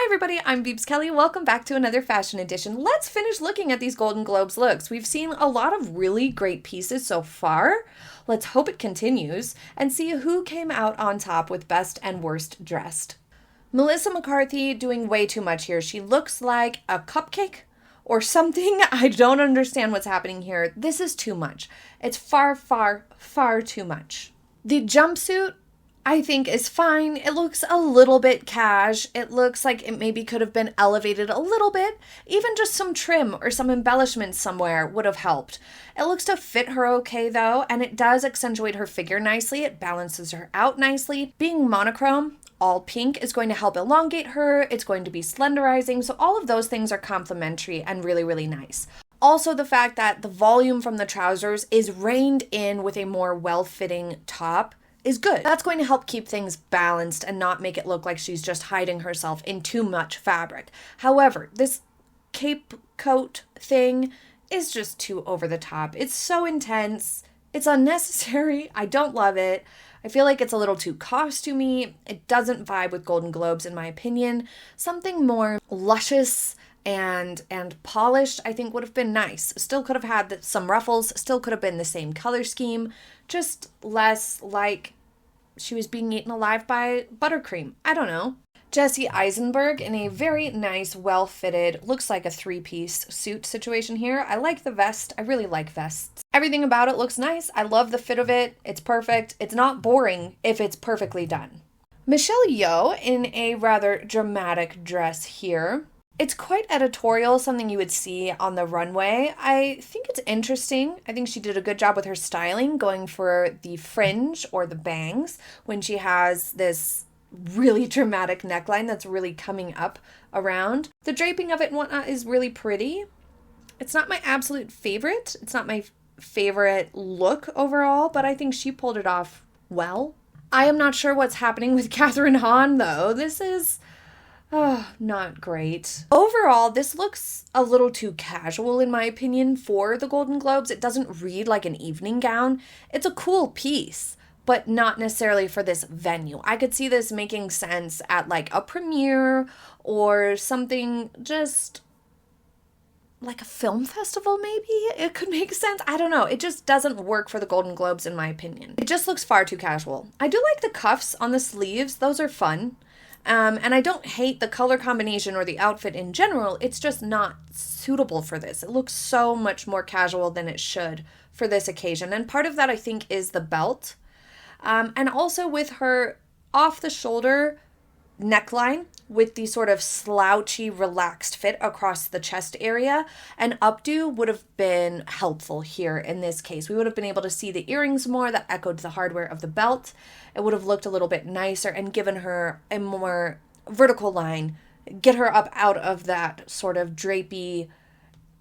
everybody, I'm Beebs Kelley. Welcome back to another fashion edition. Let's finish looking at these Golden Globes looks. We've seen a lot of really great pieces so far. Let's hope it continues and see who came out on top with best and worst dressed. Melissa McCarthy doing way too much here. She looks like a cupcake or something. I don't understand what's happening here. This is too much. It's far, far, far too much. The jumpsuit, I think, is fine. It looks a little bit cash. It looks like it maybe could have been elevated a little bit. Even just some trim or some embellishments somewhere would have helped. It looks to fit her okay though, and it does accentuate her figure nicely. It balances her out nicely. Being monochrome, all pink, is going to help elongate her. It's going to be slenderizing. So all of those things are complementary and really, really nice. Also, the fact that the volume from the trousers is reined in with a more well-fitting top is good. That's going to help keep things balanced and not make it look like she's just hiding herself in too much fabric. However, this cape coat thing is just too over the top. It's so intense. It's unnecessary. I don't love it. I feel like it's a little too costumey. It doesn't vibe with Golden Globes in my opinion. Something more luscious and polished, I think, would have been nice. Still could have had some ruffles, still could have been the same color scheme, just less like she was being eaten alive by buttercream. I don't know. Jesse Eisenberg in a very nice, well-fitted, looks like a three-piece suit situation here. I like the vest. I really like vests. Everything about it looks nice. I love the fit of it. It's perfect. It's not boring if it's perfectly done. Michelle Yeoh in a rather dramatic dress here. It's quite editorial, something you would see on the runway. I think it's interesting. I think she did a good job with her styling, going for the fringe or the bangs when she has this really dramatic neckline that's really coming up around. The draping of it and whatnot is really pretty. It's not my absolute favorite. It's not my favorite look overall, but I think she pulled it off well. I am not sure what's happening with Catherine Hahn, though. This is not great. Overall, this looks a little too casual in my opinion for the Golden Globes. It doesn't read like an evening gown. It's a cool piece, but not necessarily for this venue. I could see this making sense at like a premiere or something, just like a film festival maybe. It could make sense. I don't know. It just doesn't work for the Golden Globes in my opinion. It just looks far too casual. I do like the cuffs on the sleeves. Those are fun. And I don't hate the color combination or the outfit in general. It's just not suitable for this. It looks so much more casual than it should for this occasion. And part of that, I think, is the belt. And also with her off-the-shoulder neckline with the sort of slouchy, relaxed fit across the chest area. An updo would have been helpful here in this case. We would have been able to see the earrings more that echoed the hardware of the belt. It would have looked a little bit nicer and given her a more vertical line, get her up out of that sort of drapey,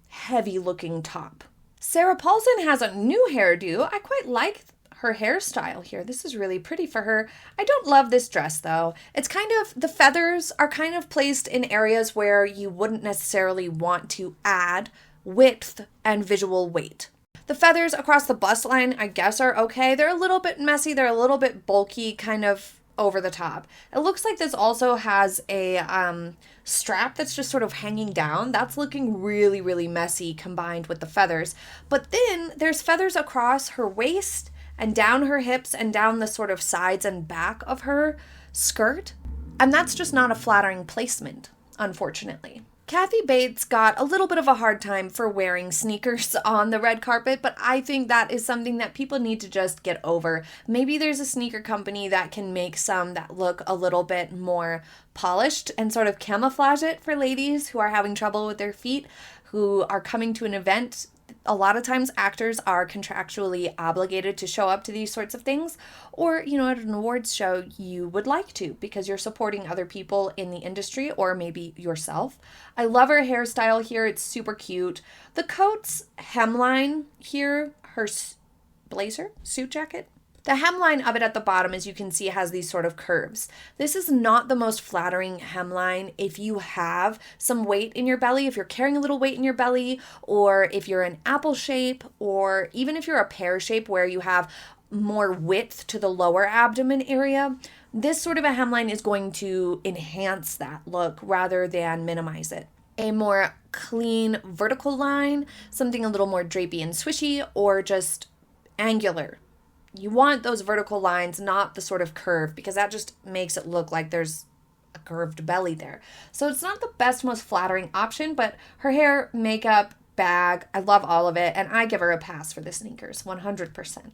heavy-looking top. Sarah Paulson has a new hairdo. I quite like her hairstyle here. This is really pretty for her. I don't love this dress though. It's kind of, the feathers are kind of placed in areas where you wouldn't necessarily want to add width and visual weight. The feathers across the bust line, I guess, are okay. They're a little bit messy. They're a little bit bulky, kind of over the top. It looks like this also has a strap that's just sort of hanging down. That's looking really, really messy combined with the feathers. But then there's feathers across her waist and down her hips and down the sort of sides and back of her skirt. And that's just not a flattering placement, unfortunately. Kathy Bates got a little bit of a hard time for wearing sneakers on the red carpet, but I think that is something that people need to just get over. Maybe there's a sneaker company that can make some that look a little bit more polished and sort of camouflage it for ladies who are having trouble with their feet, who are coming to an event. A lot of times actors are contractually obligated to show up to these sorts of things, or, you know, at an awards show you would like to because you're supporting other people in the industry or maybe yourself. I love her hairstyle here. It's super cute. The coat's hemline here, her blazer, suit jacket, the hemline of it at the bottom, as you can see, has these sort of curves. This is not the most flattering hemline if you have some weight in your belly, if you're carrying a little weight in your belly, or if you're an apple shape, or even if you're a pear shape where you have more width to the lower abdomen area. This sort of a hemline is going to enhance that look rather than minimize it. A more clean vertical line, something a little more drapey and swishy, or just angular. You want those vertical lines, not the sort of curve, because that just makes it look like there's a curved belly there. So it's not the best, most flattering option, but her hair, makeup, bag, I love all of it, and I give her a pass for the sneakers, 100%.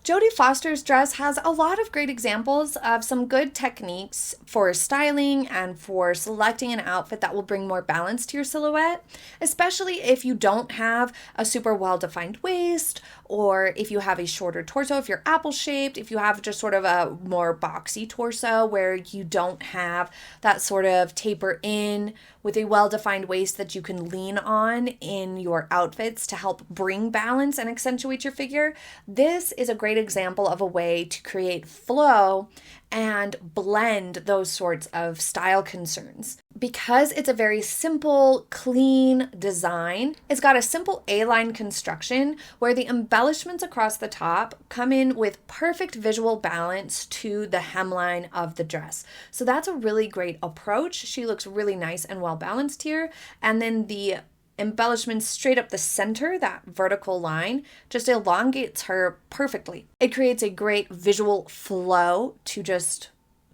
Jodie Foster's dress has a lot of great examples of some good techniques for styling and for selecting an outfit that will bring more balance to your silhouette, especially if you don't have a super well-defined waist, or if you have a shorter torso, if you're apple-shaped, if you have just sort of a more boxy torso where you don't have that sort of taper in with a well-defined waist that you can lean on in your outfits to help bring balance and accentuate your figure. This is a great example of a way to create flow and blend those sorts of style concerns. Because it's a very simple, clean design, it's got a simple A-line construction where the embellishments across the top come in with perfect visual balance to the hemline of the dress. So that's a really great approach. She looks really nice and well balanced here. And then the embellishments straight up the center, that vertical line, just elongates her perfectly. It creates a great visual flow to just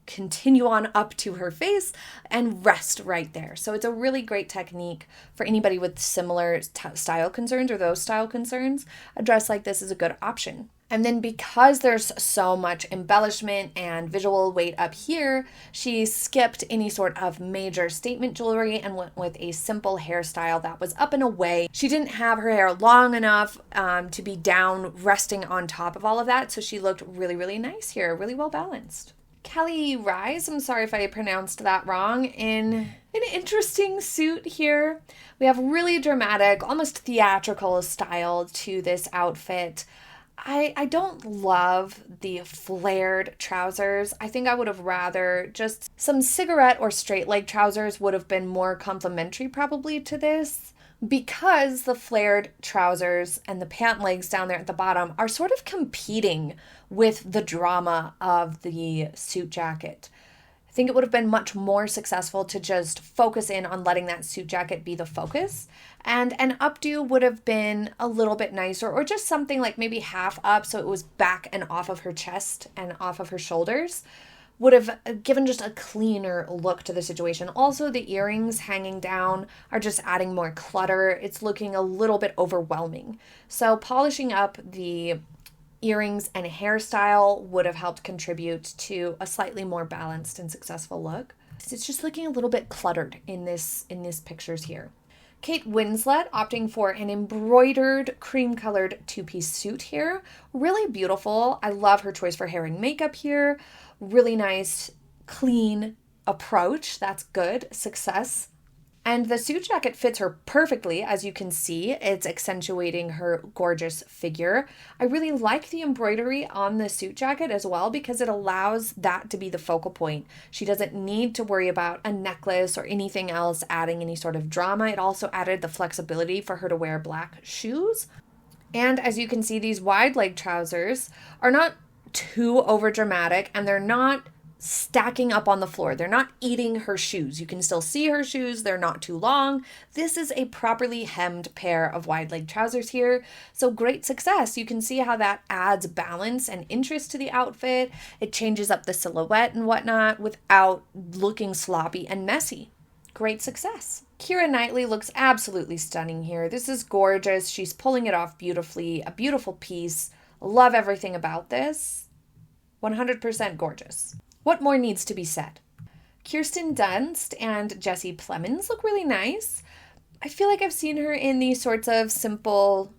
continue on up to her face and rest right there. So it's a really great technique for anybody with similar style concerns or those style concerns. A dress like this is a good option. And then because there's so much embellishment and visual weight up here, she skipped any sort of major statement jewelry and went with a simple hairstyle that was up and away. She didn't have her hair long enough to be down resting on top of all of that, so she looked really, really nice here, really well balanced. Kelley Rise, I'm sorry if I pronounced that wrong, in an interesting suit here. We have really dramatic, almost theatrical style to this outfit. I don't love the flared trousers. I think I would have rather just some cigarette or straight leg trousers would have been more complimentary probably to this, because the flared trousers and the pant legs down there at the bottom are sort of competing with the drama of the suit jacket. I think it would have been much more successful to just focus in on letting that suit jacket be the focus. And an updo would have been a little bit nicer, or just something like maybe half up so it was back and off of her chest and off of her shoulders. Would have given just a cleaner look to the situation. Also, the earrings hanging down are just adding more clutter. It's looking a little bit overwhelming. So polishing up the earrings and hairstyle would have helped contribute to a slightly more balanced and successful look. It's just looking a little bit cluttered in this pictures here. Kate Winslet opting for an embroidered cream-colored two-piece suit here. Really beautiful. I love her choice for hair and makeup here. Really nice, clean approach. That's good. Success. And the suit jacket fits her perfectly, as you can see. It's accentuating her gorgeous figure. I really like the embroidery on the suit jacket as well, because it allows that to be the focal point. She doesn't need to worry about a necklace or anything else adding any sort of drama. It also added the flexibility for her to wear black shoes. And as you can see, these wide leg trousers are not too over dramatic, and they're not stacking up on the floor. They're not eating her shoes. You can still see her shoes. They're not too long. This is a properly hemmed pair of wide leg trousers here. So great success. You can see how that adds balance and interest to the outfit. It changes up the silhouette and whatnot without looking sloppy and messy. Great success. Keira Knightley looks absolutely stunning here. This is gorgeous. She's pulling it off beautifully. A beautiful piece. Love everything about this. 100% gorgeous. What more needs to be said? Kirsten Dunst and Jessie Plemons look really nice. I feel like I've seen her in these sorts of simple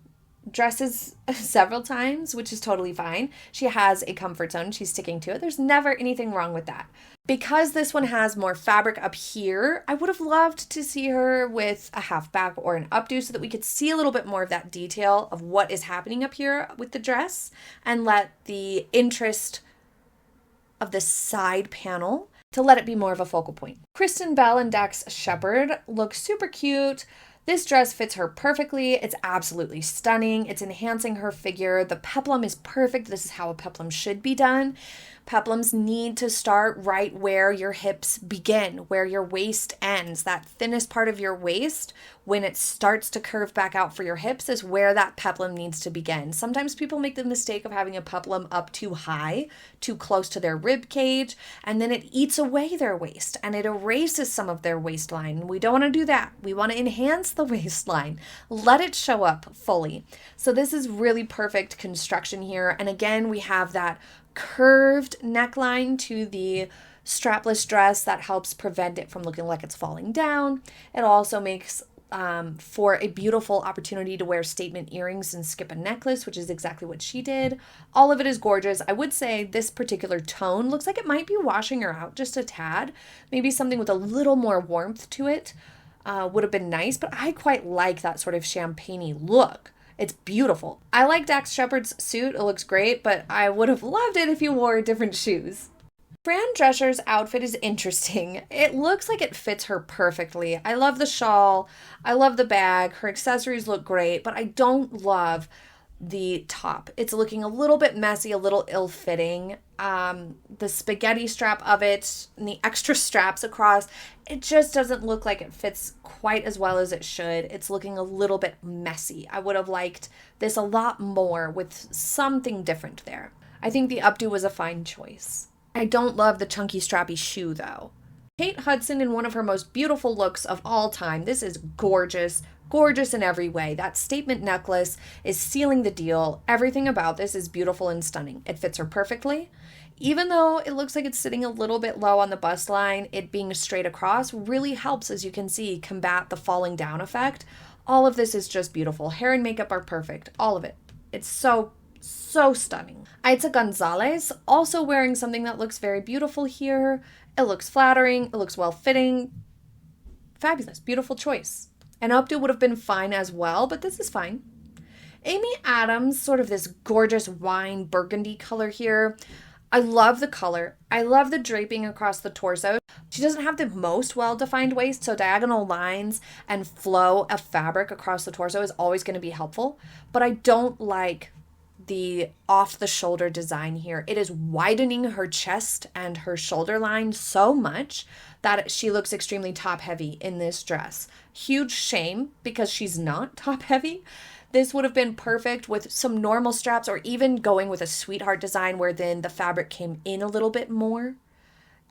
dresses several times, which is totally fine. She has a comfort zone. She's sticking to it. There's never anything wrong with that. Because this one has more fabric up here, I would have loved to see her with a half back or an updo so that we could see a little bit more of that detail of what is happening up here with the dress, and let the interest of the side panel to let it be more of a focal point. Kristen Bell and Dax Shepard look super cute. This dress fits her perfectly. It's absolutely stunning. It's enhancing her figure. The peplum is perfect. This is how a peplum should be done. Peplums need to start right where your hips begin, where your waist ends. That thinnest part of your waist, when it starts to curve back out for your hips, is where that peplum needs to begin. Sometimes people make the mistake of having a peplum up too high, too close to their rib cage, and then it eats away their waist and it erases some of their waistline. We don't want to do that. We want to enhance the waistline. Let it show up fully. So this is really perfect construction here. And again, we have that curved neckline to the strapless dress that helps prevent it from looking like it's falling down. It also makes for a beautiful opportunity to wear statement earrings and skip a necklace, which is exactly what she did. All of it is gorgeous. I would say this particular tone looks like it might be washing her out just a tad. Maybe something with a little more warmth to it would have been nice, but I quite like that sort of champagne-y look. It's beautiful. I like Dax Shepard's suit. It looks great, but I would have loved it if you wore different shoes. Fran Drescher's outfit is interesting. It looks like it fits her perfectly. I love the shawl. I love the bag. Her accessories look great, but I don't love the top. It's looking a little bit messy, a little ill-fitting. The spaghetti strap of it and the extra straps across, it just doesn't look like it fits quite as well as it should. It's looking a little bit messy. I would have liked this a lot more with something different there. I think the updo was a fine choice. I don't love the chunky strappy shoe though. Kate Hudson in one of her most beautiful looks of all time. This is gorgeous. Gorgeous in every way. That statement necklace is sealing the deal. Everything about this is beautiful and stunning. It fits her perfectly. Even though it looks like it's sitting a little bit low on the bust line, it being straight across really helps, as you can see, combat the falling down effect. All of this is just beautiful. Hair and makeup are perfect. All of it. It's so stunning. Itza Gonzalez also wearing something that looks very beautiful here. It looks flattering. It looks well-fitting. Fabulous. Beautiful choice. An updo would have been fine as well, but this is fine. Amy Adams, sort of this gorgeous wine burgundy color here. I love the color. I love the draping across the torso. She doesn't have the most well-defined waist, so diagonal lines and flow of fabric across the torso is always going to be helpful, but I don't like the off-the-shoulder design here. It is widening her chest and her shoulder line so much that she looks extremely top-heavy in this dress. Huge shame because she's not top-heavy. This would have been perfect with some normal straps or even going with a sweetheart design where then the fabric came in a little bit more.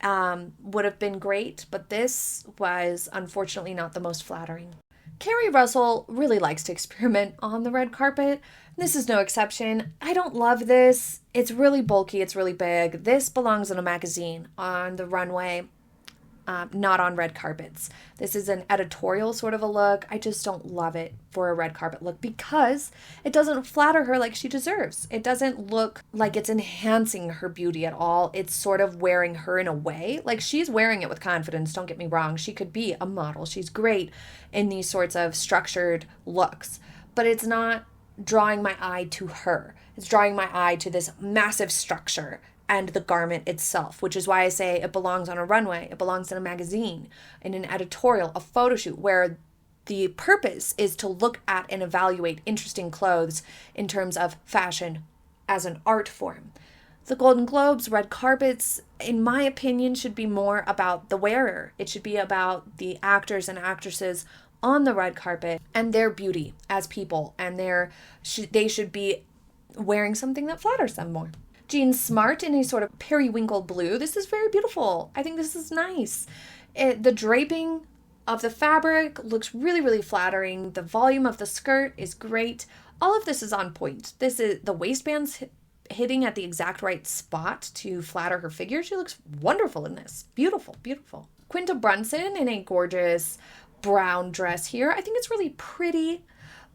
Would have been great, but this was unfortunately not the most flattering. Carrie Russell really likes to experiment on the red carpet. This is no exception. I don't love this. It's really bulky. It's really big. This belongs in a magazine on the runway, not on red carpets. This is an editorial sort of a look. I just don't love it for a red carpet look because it doesn't flatter her like she deserves. It doesn't look like it's enhancing her beauty at all. It's sort of wearing her in a way. Like, she's wearing it with confidence, don't get me wrong. She could be a model. She's great in these sorts of structured looks, but it's not drawing my eye to her. It's drawing my eye to this massive structure and the garment itself, which is why I say it belongs on a runway. It belongs in a magazine, in an editorial, a photo shoot, where the purpose is to look at and evaluate interesting clothes in terms of fashion as an art form. The Golden Globes, red carpets, in my opinion, should be more about the wearer. It should be about the actors and actresses on the red carpet and their beauty as people, and they should be wearing something that flatters them more. Jean Smart in a sort of periwinkle blue. This is very beautiful. I think this is nice. The draping of the fabric looks really, really flattering. The volume of the skirt is great. All of this is on point. This is the waistband's hitting at the exact right spot to flatter her figure. She looks wonderful in this. Beautiful, beautiful. Quinta Brunson in a gorgeous brown dress here. I think it's really pretty,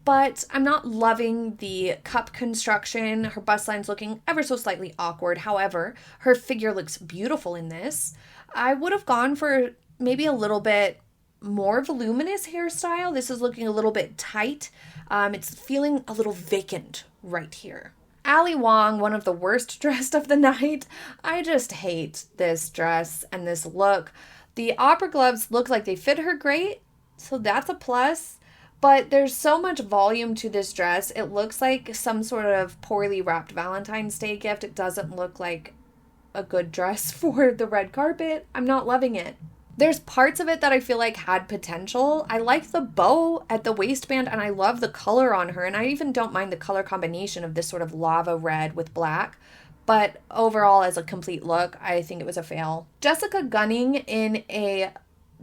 but I'm not loving the cup construction. Her bust line's looking ever so slightly awkward. However, her figure looks beautiful in this. I would have gone for maybe a little bit more voluminous hairstyle. This is looking a little bit tight. It's feeling a little vacant right here. Ali Wong, one of the worst dressed of the night. I just hate this dress and this look. The opera gloves look like they fit her great, so that's a plus. But there's so much volume to this dress. It looks like some sort of poorly wrapped Valentine's Day gift. It doesn't look like a good dress for the red carpet. I'm not loving it. There's parts of it that I feel like had potential. I like the bow at the waistband and I love the color on her. And I even don't mind the color combination of this sort of lava red with black. But overall, as a complete look, I think it was a fail. Jessica Gunning in a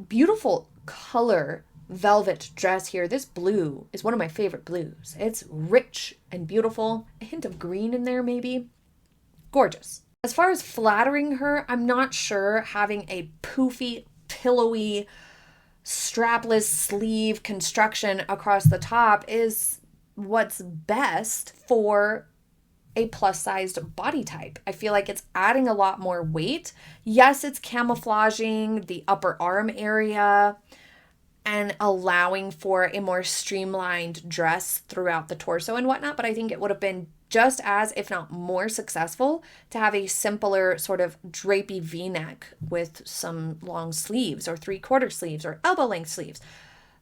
beautiful color velvet dress here. This blue is one of my favorite blues. It's rich and beautiful. A hint of green in there maybe. Gorgeous. As far as flattering her, I'm not sure having a poofy, pillowy, strapless sleeve construction across the top is what's best for a plus-sized body type. I feel like it's adding a lot more weight. Yes, it's camouflaging the upper arm area and allowing for a more streamlined dress throughout the torso and whatnot, but I think it would have been just as, if not more successful, to have a simpler sort of drapey V-neck with some long sleeves or 3/4 sleeves or elbow-length sleeves.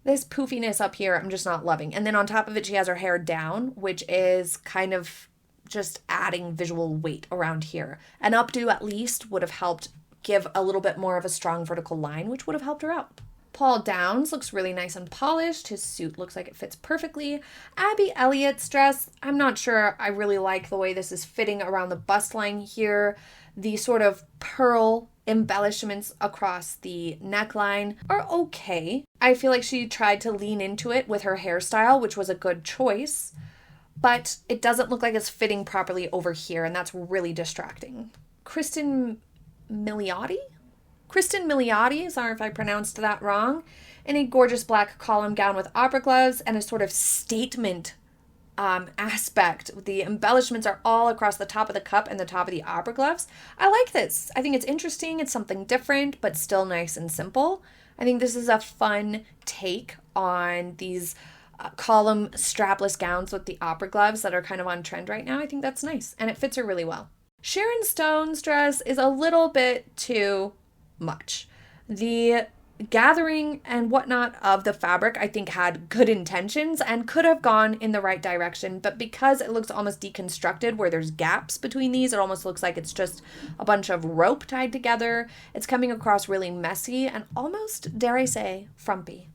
This poofiness up here, I'm just not loving. And then on top of it, she has her hair down, which is kind of just adding visual weight around here. An updo at least would have helped give a little bit more of a strong vertical line, which would have helped her out. Paul Downs looks really nice and polished. His suit looks like it fits perfectly. Abby Elliott's dress, I'm not sure I really like the way this is fitting around the bust line here. The sort of pearl embellishments across the neckline are okay. I feel like she tried to lean into it with her hairstyle, which was a good choice, but it doesn't look like it's fitting properly over here, and that's really distracting. Kristen Milioti, sorry if I pronounced that wrong, in a gorgeous black column gown with opera gloves and a sort of statement aspect. The embellishments are all across the top of the cup and the top of the opera gloves. I like this. I think it's interesting. It's something different, but still nice and simple. I think this is a fun take on these column strapless gowns with the opera gloves that are kind of on trend right now. I think that's nice, and it fits her really well. Sharon Stone's dress is a little bit too much. The gathering and whatnot of the fabric, I think, had good intentions and could have gone in the right direction, but because it looks almost deconstructed where there's gaps between these, it almost looks like it's just a bunch of rope tied together. It's coming across really messy and almost, dare I say, frumpy.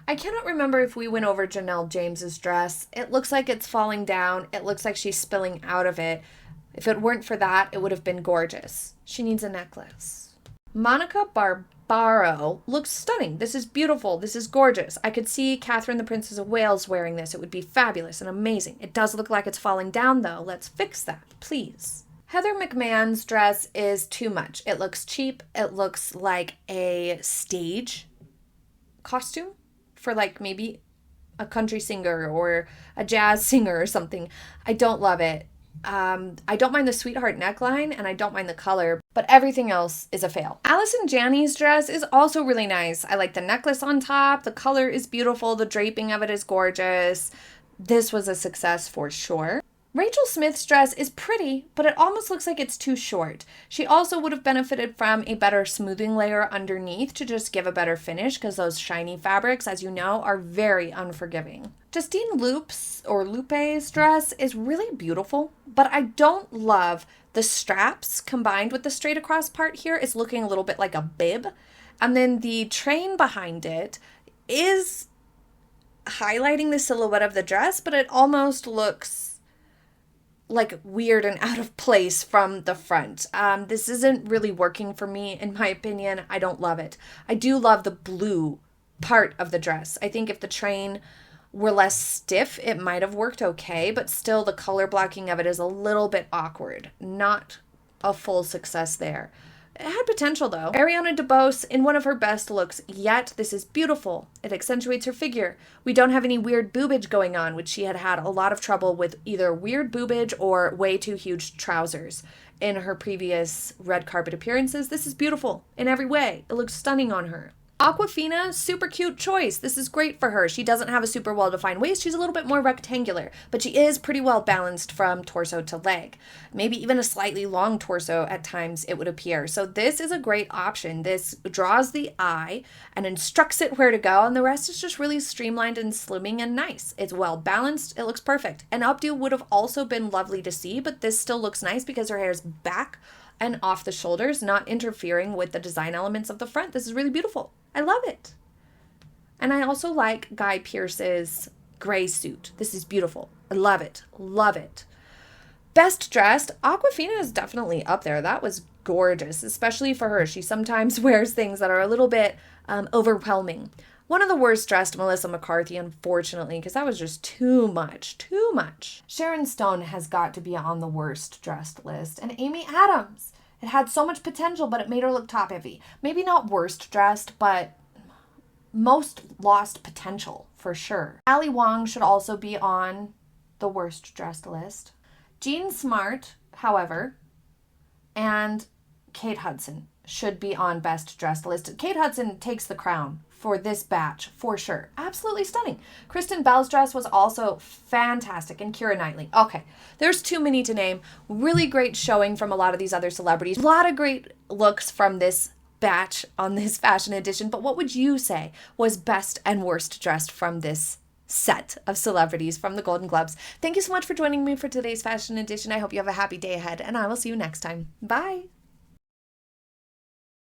I cannot remember if we went over Janelle James's dress. It looks like it's falling down. It looks like she's spilling out of it. If it weren't for that, it would have been gorgeous. She needs a necklace. Monica Barbaro looks stunning. This is beautiful. This is gorgeous. I could see Catherine the Princess of Wales wearing this. It would be fabulous and amazing. It does look like it's falling down, though. Let's fix that, please. Heather McMahon's dress is too much. It looks cheap. It looks like a stage costume for like maybe a country singer or a jazz singer or something. I don't love it. I don't mind the sweetheart neckline and I don't mind the color, but everything else is a fail. Allison Janney's dress is also really nice. I like the necklace on top. The color is beautiful. The draping of it is gorgeous. This was a success for sure. Rachel Smith's dress is pretty, but it almost looks like it's too short. She also would have benefited from a better smoothing layer underneath to just give a better finish because those shiny fabrics, as you know, are very unforgiving. Justine Lupe's dress is really beautiful, but I don't love the straps combined with the straight across part here. It's looking a little bit like a bib. And then the train behind it is highlighting the silhouette of the dress, but it almost looks like weird and out of place from the front. This isn't really working for me, in my opinion. I don't love it. I do love the blue part of the dress. I think if the train were less stiff, it might have worked okay, but still the color blocking of it is a little bit awkward. Not a full success there. It had potential though. Ariana DeBose in one of her best looks yet. This is beautiful. It accentuates her figure. We don't have any weird boobage going on, which she had had a lot of trouble with, either weird boobage or way too huge trousers in her previous red carpet appearances. This is beautiful in every way. It looks stunning on her. Aquafina, super cute choice. This is great for her. She doesn't have a super well-defined waist. She's a little bit more rectangular, but she is pretty well balanced from torso to leg. Maybe even a slightly long torso at times, it would appear. So this is a great option. This draws the eye and instructs it where to go, and the rest is just really streamlined and slimming and nice. It's well balanced. It looks perfect. An updo would have also been lovely to see, but this still looks nice because her hair is back and off the shoulders, not interfering with the design elements of the front. This is really beautiful. I love it. And I also like Guy Pearce's gray suit. This is beautiful. I love it. Love it. Best dressed, Awkwafina is definitely up there. That was gorgeous, especially for her. She sometimes wears things that are a little bit overwhelming. One of the worst dressed, Melissa McCarthy, unfortunately, because that was just too much. Sharon Stone has got to be on the worst dressed list. And Amy Adams. It had so much potential, but it made her look top heavy. Maybe not worst dressed, but most lost potential for sure. Ali Wong should also be on the worst dressed list. Jean Smart, however, and Kate Hudson should be on best dressed list. Kate Hudson takes the crown for this batch, for sure. Absolutely stunning. Kristen Bell's dress was also fantastic, and Keira Knightley. Okay, there's too many to name. Really great showing from a lot of these other celebrities. A lot of great looks from this batch on this fashion edition, but what would you say was best and worst dressed from this set of celebrities from the Golden Globes? Thank you so much for joining me for today's fashion edition. I hope you have a happy day ahead, and I will see you next time. Bye.